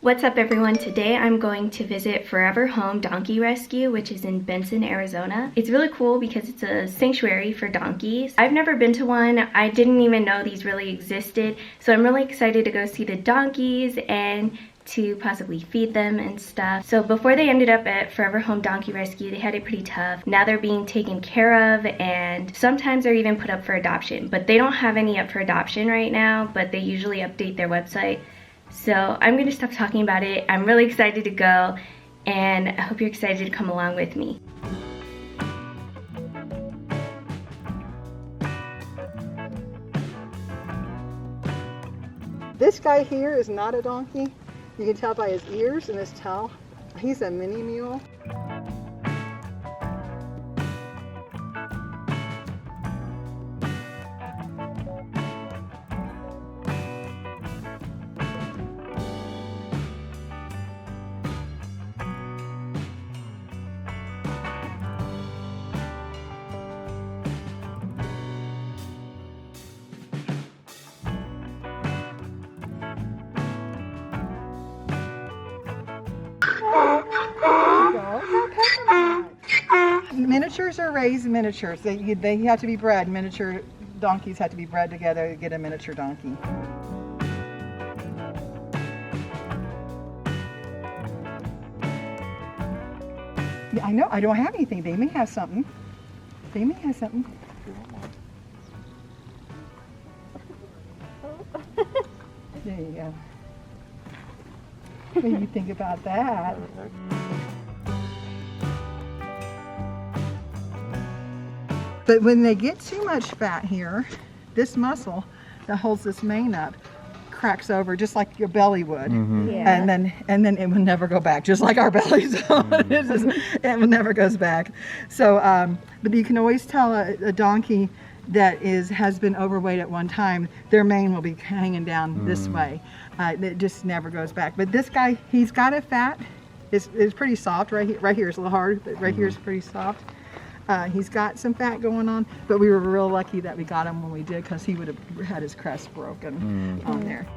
What's up everyone? Today I'm going to visit Forever Home Donkey Rescue, which is in Benson, Arizona. It's really cool because it's a sanctuary for donkeys. I've never been to one. I didn't even know these really existed. So I'm really excited to go see the donkeys and to possibly feed them and stuff. So before they ended up at Forever Home Donkey Rescue, they had it pretty tough. Now they're being taken care of and sometimes they're even put up for adoption. But they don't have any up for adoption right now, but they usually update their website. So I'm going to stop talking about it. I'm really excited to go and I hope you're excited to come along with me. This guy here is not a donkey. You can tell by his ears and his tail. He's a mini mule. Miniatures are raised miniatures. They have to be bred. Miniature donkeys have to be bred together to get a miniature donkey. Yeah, I know. I don't have anything. They may have something. They may have something. There you go. What do you think about that? But when they get too much fat here, this muscle that holds this mane up cracks over just like your belly would. Mm-hmm. Yeah. And then it will never go back, just like our bellies. It never goes back. So, but you can always tell a donkey that has been overweight at one time, their mane will be hanging down this way. It just never goes back. But this guy, he's got a fat. It's pretty soft. Right here is a little hard, but right here is pretty soft. He's got some fat going on, but we were real lucky that we got him when we did because he would have had his crest broken on there.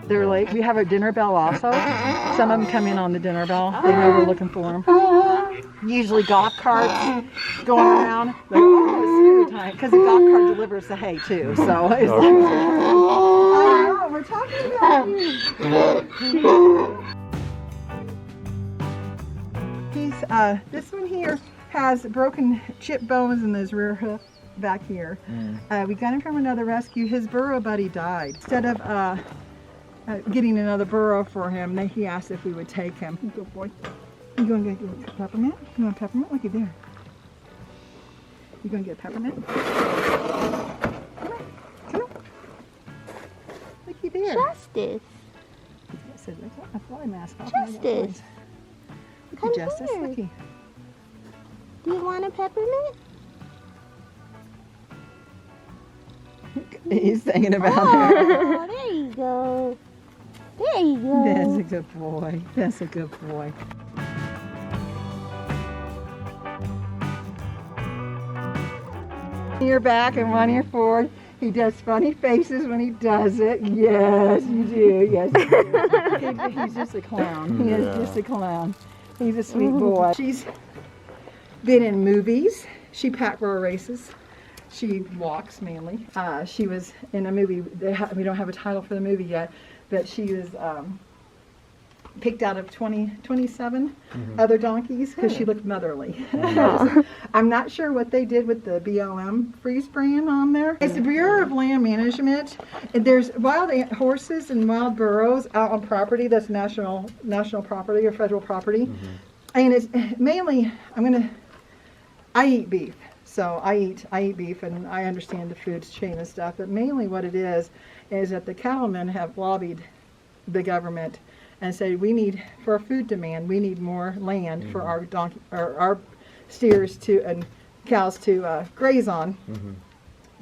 They're late. We have a dinner bell also. Some of them come in on the dinner bell. They know we're looking for them. Usually golf carts going around. Like, oh, it's food time. Because the golf cart delivers the hay too. So it's like, oh, we're talking about you. This one here has broken chip bones in his rear hoof back here. We got him from another rescue. His burro buddy died. Instead of getting another burro for him, then he asked if we would take him. Good boy. You going to get peppermint? You want peppermint? Looky there. You going to get peppermint? Come on. Looky there. Justice. Yes, a fly mask off. Justice. Looky, Justice. Here. Looky. Do you want a peppermint? He's thinking about it. Oh, there you go. There you go. That's a good boy. That's a good boy. Ear back and one ear forward. He does funny faces when he does it. Yes, you do. Yes, you do. He's just a clown. He is just a clown. He's a sweet boy. She's been in movies. She pack row races. She walks mainly. She was in a movie. We don't have a title for the movie yet, but she was picked out of 27 other donkeys because she looked motherly. I'm not sure what they did with the BLM freeze brand on there. It's the Bureau of Land Management. There's wild horses and wild burros out on property that's national property or federal property. And it's mainly, I eat beef. So I eat beef and I understand the food chain and stuff, but mainly what it is that the cattlemen have lobbied the government and said, we need, for our food demand, we need more land for our donkey, or our steers to, and cows to graze on.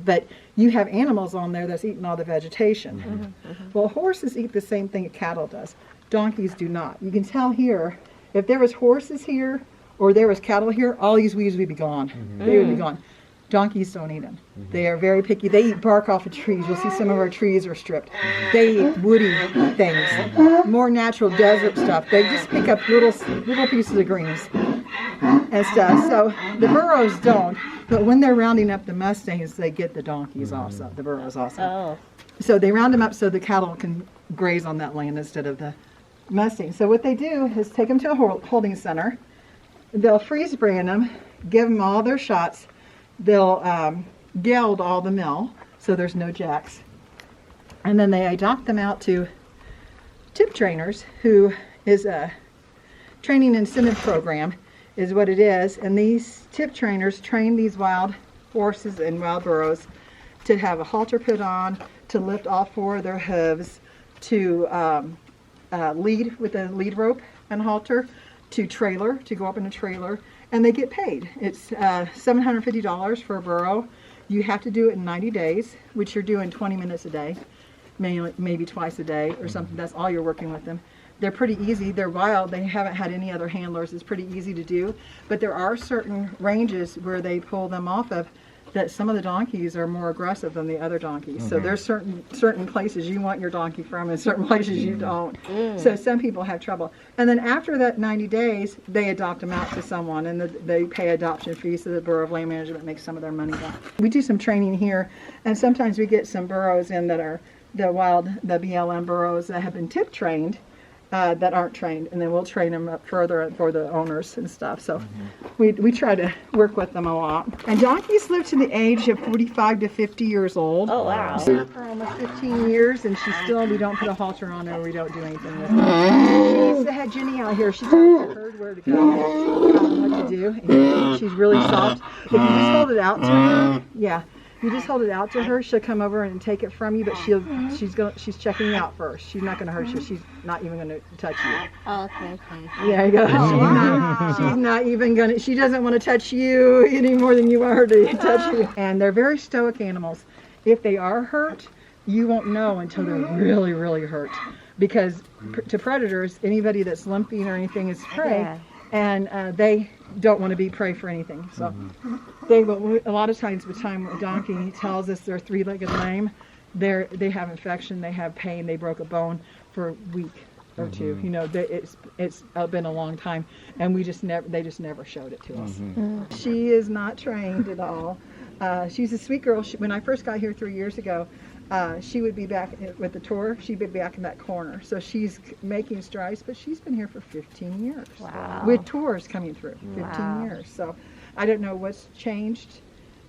But you have animals on there that's eating all the vegetation. Well, horses eat the same thing a cattle does. Donkeys do not. You can tell here, if there was horses here or there was cattle here, all these weeds would be gone. They would be gone. Donkeys don't eat them. They are very picky. They eat bark off of trees. You'll see some of our trees are stripped. They eat woody things, more natural desert stuff. They just pick up little pieces of greens and stuff. So the burros don't, but when they're rounding up the Mustangs, they get the donkeys also, the burros also. Oh. So they round them up so the cattle can graze on that land instead of the Mustangs. So what they do is take them to a holding center. They'll freeze brand them, give them all their shots. They'll geld all the mill, so there's no jacks. And then they adopt them out to tip trainers, who is a training incentive program, is what it is. And these tip trainers train these wild horses and wild burros to have a halter put on, to lift all 4 of their hooves, to lead with a lead rope and halter, to trailer, to go up in a trailer, and they get paid. It's $750 for a burro. You have to do it in 90 days, which you're doing 20 minutes a day, maybe twice a day or something. That's all you're working with them. They're pretty easy. They're wild. They haven't had any other handlers. It's pretty easy to do. But there are certain ranges where they pull them off of that some of the donkeys are more aggressive than the other donkeys. So there's certain places you want your donkey from and certain places you don't. So some people have trouble. And then after that 90 days, they adopt them out to someone, and they pay adoption fees, so the Bureau of Land Management makes some of their money back. We do some training here, and sometimes we get some burros in that are the BLM burros that have been tip trained, that aren't trained, and then we'll train them up further for the owners and stuff. So we try to work with them a lot. And donkeys live to the age of 45 to 50 years old. Oh, wow. For almost 15 years, and we don't put a halter on her, we don't do anything with her. She's had Jenny out here. She's heard where to go, what to do. And she's really soft. If you just hold it out to her, you just hold it out to her, she'll come over and take it from you, but she's checking you out first. She's not going to hurt you. She's not even going to touch you. Oh, okay. There you go. She's not even going to, she doesn't want to touch you any more than you want her to touch you. And they're very stoic animals. If they are hurt, you won't know until they're really, really hurt. Because to predators, anybody that's limping or anything is prey. Yeah. And they don't want to be prey for anything. So they will, a lot of times by the time a donkey tells us they're 3-legged lame, they have infection, they have pain, they broke a bone for a week or two. You know, it's been a long time, and they just never showed it to us. She is not trained at all. She's a sweet girl. When I first got here 3 years ago, she would be back with the tour. She'd be back in that corner. So she's making strides, but she's been here for 15 years. Wow. With tours coming through, 15 years. So I don't know what's changed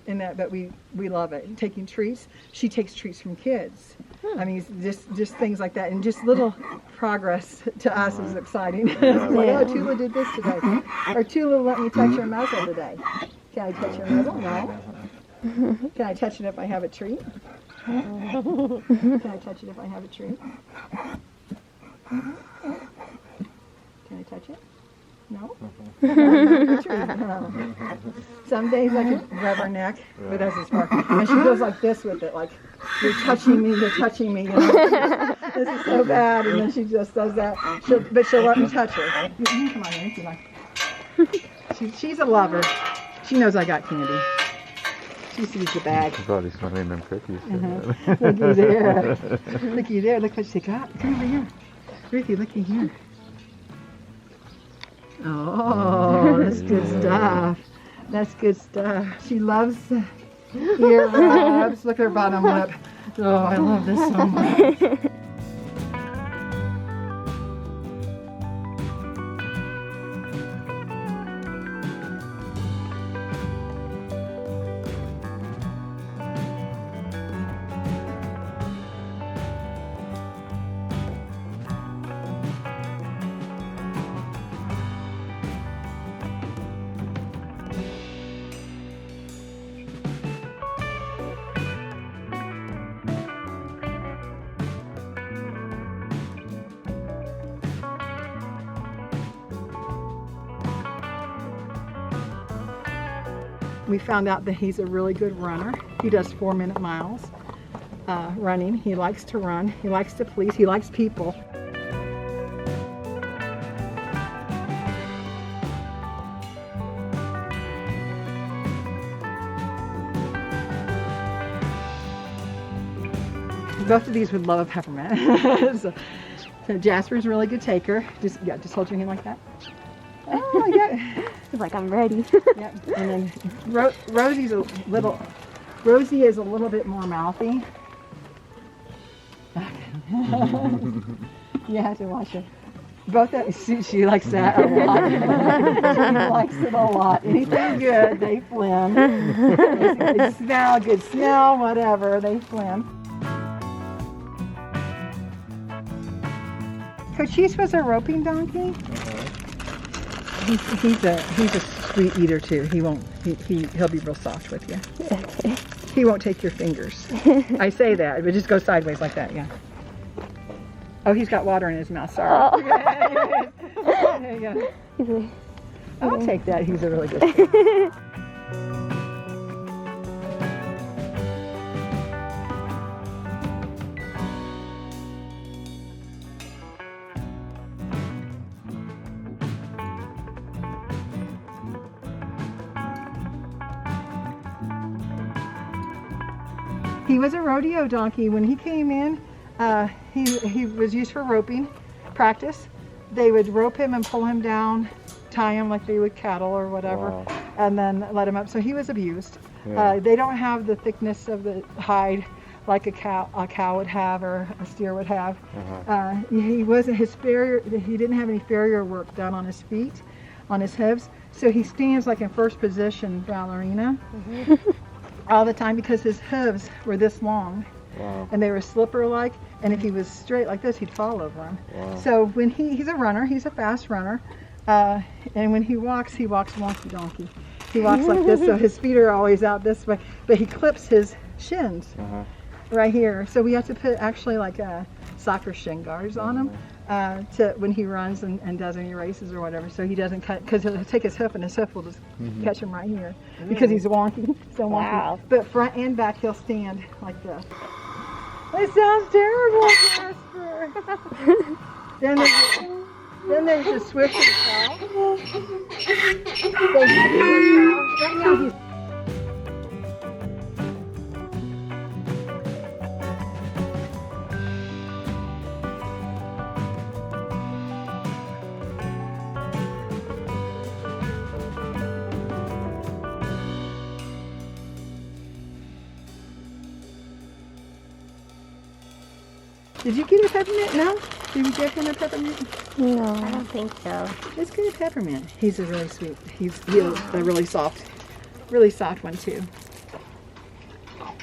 in that, but we love it. Taking treats. She takes treats from kids. I mean, just things like that, and just little progress to us is exciting. It's like, oh, Tula did this today, or Tula let me touch her muzzle today. Can I touch her muzzle? No. Can I touch it if I have a treat? Can I touch it if I have a treat? Can I touch it? No? No. Some days I can rub her neck, but that's as far. And she goes like this with it, like, you're touching me, you're touching me. You know? This is so bad. And then she just does that. But she'll let me touch her. Come on, Nancy. Like. She's a lover. She knows I got candy. She sees the bag. She's probably smelling them cookies. Looky there. Looky there. Look what she got. Come over here. Ruthie, looky here. Oh, that's good stuff. That's good stuff. She loves ear rubs. Look at her bottom lip. Oh, I love this so much. We found out that he's a really good runner. He does 4-minute miles running. He likes to run. He likes to please. He likes people. Both of these would love a peppermint. So Jasper's a really good taker. Just hold your hand like that. Oh, yeah. He's like, I'm ready. Yep. And then Rosie is a little bit more mouthy. You have to watch her. Both of she likes that a lot. She likes it a lot. Anything good, they flim. Good smell, whatever, they flim. Cochise was a roping donkey. He's a sweet eater too. He'll be real soft with you. Okay. He won't take your fingers. I say that, but just go sideways like that, yeah. Oh, he's got water in his mouth. Sorry. Oh. There you go. I'll take that. He's a really good kid. He was a rodeo donkey. When he came in, he was used for roping practice. They would rope him and pull him down, tie him like they would cattle or whatever, Wow. and then let him up. So he was abused. Yeah. They don't have the thickness of the hide like a cow would have or a steer would have. He wasn't he didn't have any farrier work done on his feet, on his hooves. So he stands like in first position ballerina. All the time because his hooves were this long. Wow. And they were slipper-like, and if he was straight like this, he'd fall over him. Wow. So when he's a runner, he's a fast runner, and when he walks wonky donkey. He walks like this, so his feet are always out this way, but he clips his shins right here. So we have to put actually like soccer shin guards on him to when he runs and does any races or whatever, so he doesn't cut, because he'll take his hoof and his hoof will just catch him right here because he's wonky, so wonky. Wow. But front and back he'll stand like this. It sounds terrible, Jasper. then there's the switch to the cow. Right now he's Did you get a peppermint? No? Did you get him a peppermint? No, I don't think so. Let's get a peppermint. He's a really sweet. He's a really soft one too.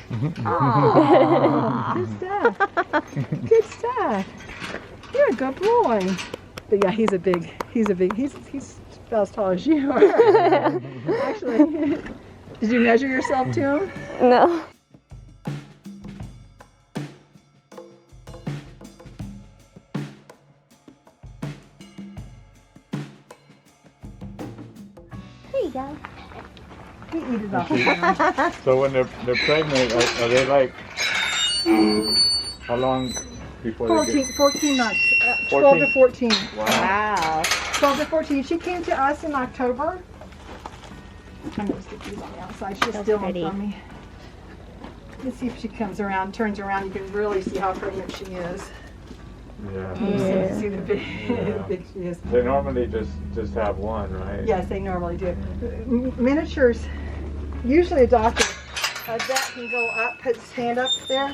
Good stuff. Good stuff. You're a good boy. But yeah, he's about as tall as you are. Actually, did you measure yourself to him? No. There you go. He eats it off the ground. So when they're pregnant, are they like, how long before they get? 14 months. 12 to 14. Wow. 12 to 14. She came to us in October. I'm going to stick these on the outside. She's still pretty. on me. Let's see if she comes around, turns around. You can really see how pregnant she is. Yeah. You see the big she is. They normally just have one, right? Yes, they normally do. Miniatures, usually a doctor, a vet can go up, put his hand up there,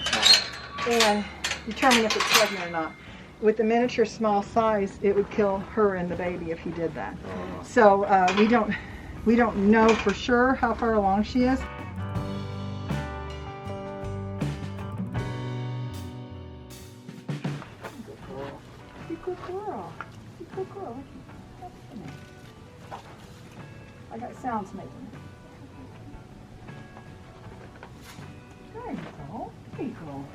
and determine if it's pregnant or not. With the miniature small size, it would kill her and the baby if he did that. So we don't know for sure how far along she is. Good girl. Good girl. I got sounds making. There you go. There you go.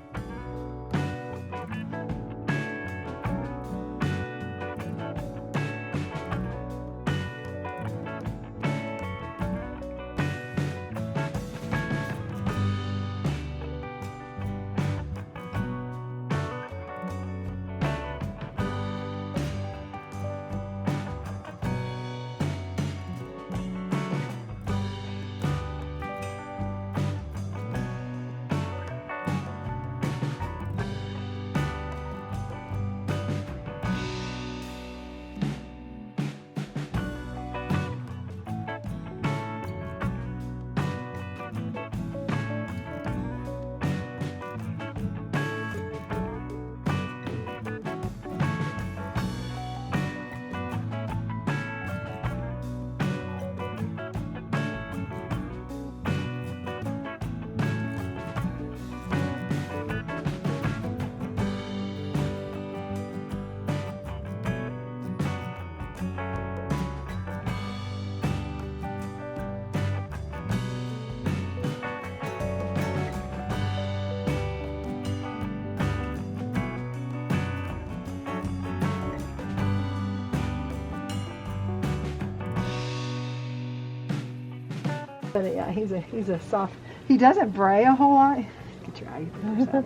But yeah, he's a soft. He doesn't bray a whole lot. Get your eye.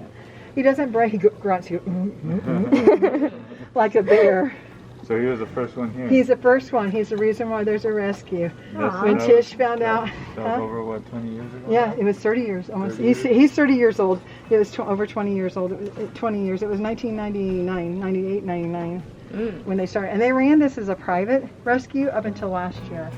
He doesn't bray. He grunts. He goes, like a bear. So he was the first one here. He's the first one. He's the reason why there's a rescue. When That Tish found out. That was over what, 20 years ago? Yeah, it was 30 years almost. 30 years? He's 30 years old. It was over 20 years old. It was 20 years. It was 1999, 98, 99 when they started. And they ran this as a private rescue up until last year.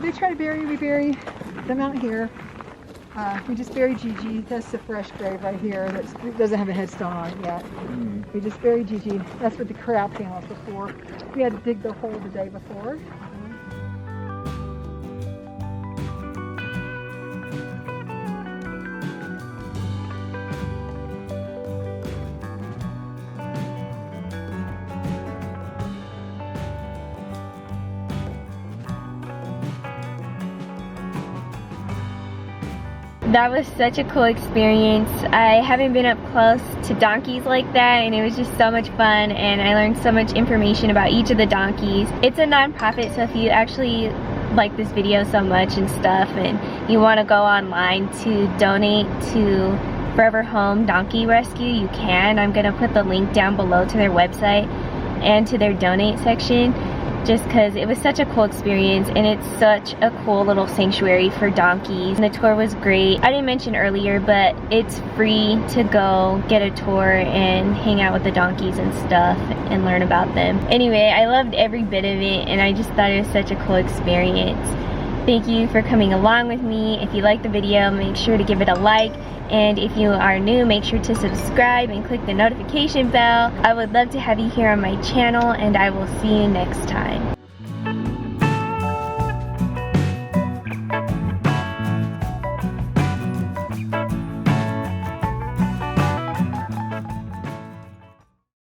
They try to bury, we bury them out here. We just buried Gigi. That's the fresh grave right here. That doesn't have a headstone on it yet. We just buried Gigi. That's what the corral panels before. We had to dig the hole the day before. That was such a cool experience. I haven't been up close to donkeys like that, and it was just so much fun, and I learned so much information about each of the donkeys. It's a non-profit, so if you actually like this video so much and stuff and you want to go online to donate to Forever Home Donkey Rescue, you can. I'm gonna put the link down below to their website and to their donate section, just because it was such a cool experience, and it's such a cool little sanctuary for donkeys. And the tour was great. I didn't mention earlier, but it's free to go get a tour and hang out with the donkeys and stuff and learn about them. Anyway, I loved every bit of it, and I just thought it was such a cool experience. Thank you for coming along with me. If you liked the video, make sure to give it a like. And if you are new, make sure to subscribe and click the notification bell. I would love to have you here on my channel, and I will see you next time.